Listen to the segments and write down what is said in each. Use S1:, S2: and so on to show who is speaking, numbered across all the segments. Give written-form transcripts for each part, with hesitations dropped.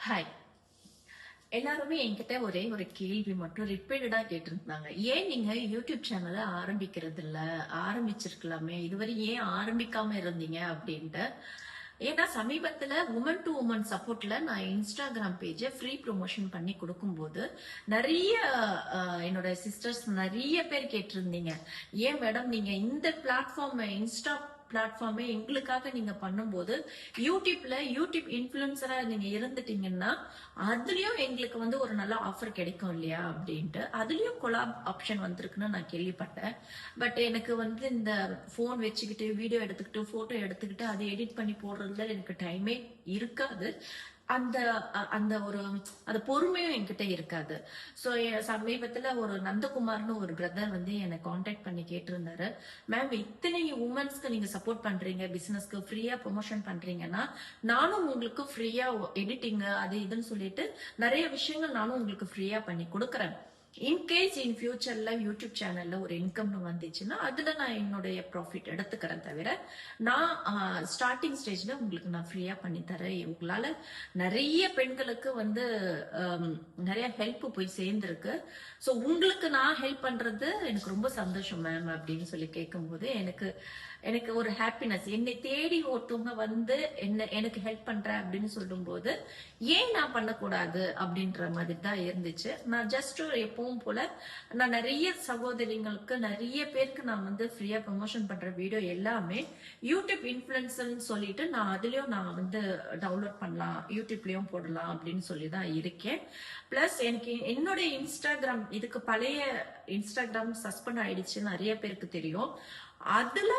S1: Hi. எல்லாருமே என்கிட்ட ஒரே ஒரு கேள்வி மட்டும் ரிப்பீட்டடா கேட்டிருந்தாங்க. ஏன் நீங்க யூடியூப் சேனலை ஆரம்பிக்கிறது இல்ல? ஆரம்பிச்சிருக்கலாமே, இதுவரை ஏன் ஆரம்பிக்காம இருந்தீங்க அப்படின்ட்டு. ஏன்னா சமீபத்துல உமன் டு உமன் சப்போர்ட்ல நான் இன்ஸ்டாகிராம் பேஜ ஃப்ரீ ப்ரொமோஷன் பண்ணி கொடுக்கும்போது நிறைய என்னோட சிஸ்டர்ஸ் நிறைய பேர் கேட்டிருந்தீங்க. ஏன் மேடம் நீங்க இந்த பிளாட்ஃபார்ம் இன்ஸ்டா பிளாட்ஃபார்மே எங்களுக்காக நீங்க பண்ணும்போது யூடியூப் இன்ஃபுளுசரா நீங்க இருந்துட்டீங்கன்னா அதுலயும் எங்களுக்கு வந்து ஒரு நல்ல ஆஃபர் கிடைக்கும் இல்லையா அப்படின்ட்டு அதுலயும் கொலாப் ஆப்ஷன் வந்திருக்குன்னு நான் கேள்விப்பட்டேன். பட் எனக்கு வந்து இந்த போன் வச்சுக்கிட்டு வீடியோ எடுத்துக்கிட்டு போட்டோ எடுத்துக்கிட்டு அதை எடிட் பண்ணி போடுறதுல எனக்கு டைமே இருக்காது. அந்த அந்த ஒரு அந்த பொறுமையும் என்கிட்ட இருக்காது. ஸோ சமீபத்துல ஒரு நந்தகுமார்னு ஒரு பிரதர் வந்து என்னை காண்டாக்ட் பண்ணி கேட்டிருந்தாரு, மேம் இத்தனை உமன்ஸ்க்கு நீங்க சப்போர்ட் பண்றீங்க, பிசினஸ்க்கு ஃப்ரீயா ப்ரொமோஷன் பண்றீங்கன்னா நானும் உங்களுக்கு ஃப்ரீயா எடிட்டிங் அது இதுன்னு சொல்லிட்டு நிறைய விஷயங்கள் நானும் உங்களுக்கு ஃப்ரீயா பண்ணி கொடுக்குறேன். இன்கேஸ் இன் ஃபியூச்சர்ல யூடியூப் சேனல்ல ஒரு இன்கம் வந்துச்சுன்னா அதுல நான் என்னுடைய ப்ராஃபிட் எடுத்துக்கிறேன். தவிர நான் ஸ்டார்டிங் ஸ்டேஜ்ல உங்களுக்கு நான் ஃப்ரீயா பண்ணி தரேன். உங்களால நிறைய பெண்களுக்கு வந்து நிறைய ஹெல்ப் போய் சேர்ந்துருக்கு. ஸோ உங்களுக்கு நான் ஹெல்ப் பண்றது எனக்கு ரொம்ப சந்தோஷம் மேம் அப்படின்னு சொல்லி கேட்கும்போது எனக்கு எனக்கு ஒரு ஹாப்பினஸ். என்னை தேடி ஒருத்தவங்க வந்து எனக்கு ஹெல்ப் பண்றேன் அப்படின்னு சொல்லும் போது ஏன் நான் பண்ணக்கூடாது அப்படின்ற மாதிரி தான் இருந்துச்சு. நான் ஜஸ்ட் எப்பவும் போல நான் நிறைய சகோதரிங்களுக்கு நிறைய பேருக்கு நான் வந்து ஃப்ரீயா ப்ரொமோஷன் பண்ற வீடியோ எல்லாமே யூடியூப் இன்ஃபுளுசர்னு சொல்லிட்டு நான் அதுலயும் நான் வந்து டவுன்லோட் பண்ணலாம், யூடியூப்லயும் போடலாம் அப்படின்னு சொல்லி தான் இருக்கேன். பிளஸ் எனக்கு என்னுடைய இன்ஸ்டாகிராம் இதுக்கு பழைய இன்ஸ்டாகிராம் சஸ்பெண்ட் ஆயிடுச்சு நிறைய பேருக்கு தெரியும். அதுல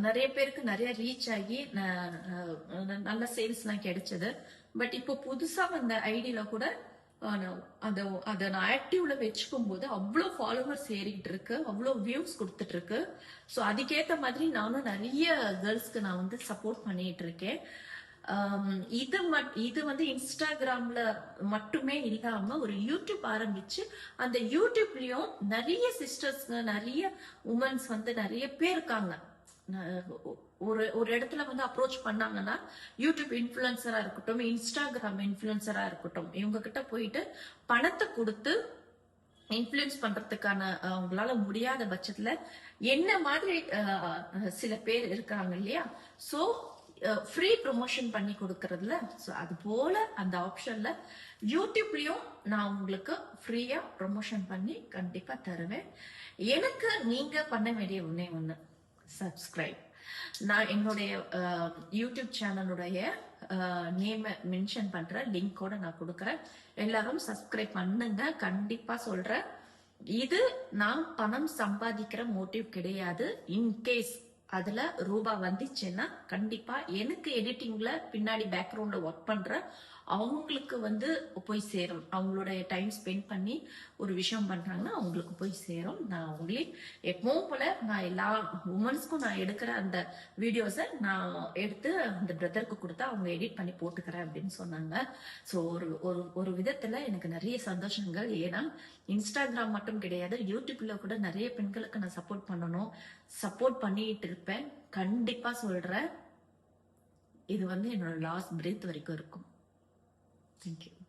S1: நிறைய பேருக்கு நிறைய ரீச் ஆகி நல்ல சேல்ஸ் எல்லாம் கிடைச்சது. பட் இப்போ புதுசா வந்த ஐடியில கூட அதை நான் ஆக்டிவ்ல வச்சுக்கும் போது அவ்வளோ ஃபாலோவர்ஸ் ஏறிட்டு இருக்கு, அவ்வளோ வியூஸ் கொடுத்துட்டு இருக்கு. ஸோ அதுக்கேற்ற மாதிரி நானும் நிறைய கேர்ள்ஸ்க்கு நான் வந்து சப்போர்ட் பண்ணிட்டு இருக்கேன். இது வந்து இன்ஸ்டாகிராம்ல மட்டுமே இல்லாம ஒரு யூடியூப் ஆரம்பிச்சு அந்த யூடியூப்லயும் நிறைய சிஸ்டர்ஸ் நிறைய உமன்ஸ் வந்து நிறைய பேர் இருக்காங்க. ஒரு இடத்துல வந்து அப்ரோச் பண்ணாங்கன்னா யூடியூப் இன்ஃபுளுசரா இருக்கட்டும், இன்ஸ்டாகிராம் இன்ஃபுளுசரா இருக்கட்டும், இவங்க கிட்ட போயிட்டு பணத்தை கொடுத்து இன்ஃபுளுன்ஸ் பண்றதுக்கான அவங்களால முடியாத பட்சத்துல என்ன மாதிரி சில பேர் இருக்காங்க இல்லையா. சோ ஃப்ரீ ப்ரொமோஷன் பண்ணி கொடுக்கறதுல அது போல அந்த ஆப்ஷன்ல யூடியூப்லயும் நான் உங்களுக்கு ஃப்ரீயா ப்ரொமோஷன் பண்ணி கண்டிப்பா தருவேன். எனக்கு நீங்க பண்ண வேண்டிய ஒண்ணு சப்ஸ்கிரைப். நான் என்னுடைய யூடியூப் சேனலுடைய நேம் மென்ஷன் பண்ற லிங்கோட நான் கொடுக்குறேன். எல்லாரும் சப்ஸ்கிரைப் பண்ணுங்க, கண்டிப்பா சொல்றேன். இது நான் பணம் சம்பாதிக்கிற மோட்டிவ் கிடையாது. இன்கேஸ் அதுல ரூபா வந்துச்சுன்னா கண்டிப்பா எனக்கு எடிட்டிங்ல பின்னாடி பேக்ரவுண்ட்ல ஒர்க் பண்ற அவங்களுக்கு வந்து போய் சேரும். அவங்களோட டைம் ஸ்பெண்ட் பண்ணி ஒரு விஷயம் பண்றாங்கன்னா அவங்களுக்கு போய் சேரும். நான் அவங்களே எப்பவும் போல நான் எல்லா உமன்ஸ்க்கும் நான் எடுக்கிற அந்த வீடியோஸை நான் எடுத்து அந்த பிரதருக்கு கொடுத்தா அவங்க எடிட் பண்ணி போட்டுக்கிறேன் அப்படின்னு சொன்னாங்க. ஸோ ஒரு ஒரு ஒரு விதத்துல எனக்கு நிறைய சந்தோஷங்கள். ஏன்னா இன்ஸ்டாகிராம் மட்டும் கிடையாது, யூடியூப்ல கூட நிறைய பெண்களுக்கு நான் சப்போர்ட் பண்ணிட்டு இருப்பேன். கண்டிப்பா சொல்றேன், இது வந்து என்னோட லாஸ்ட் பிரீத் வரைக்கும் இருக்கும். Thank you.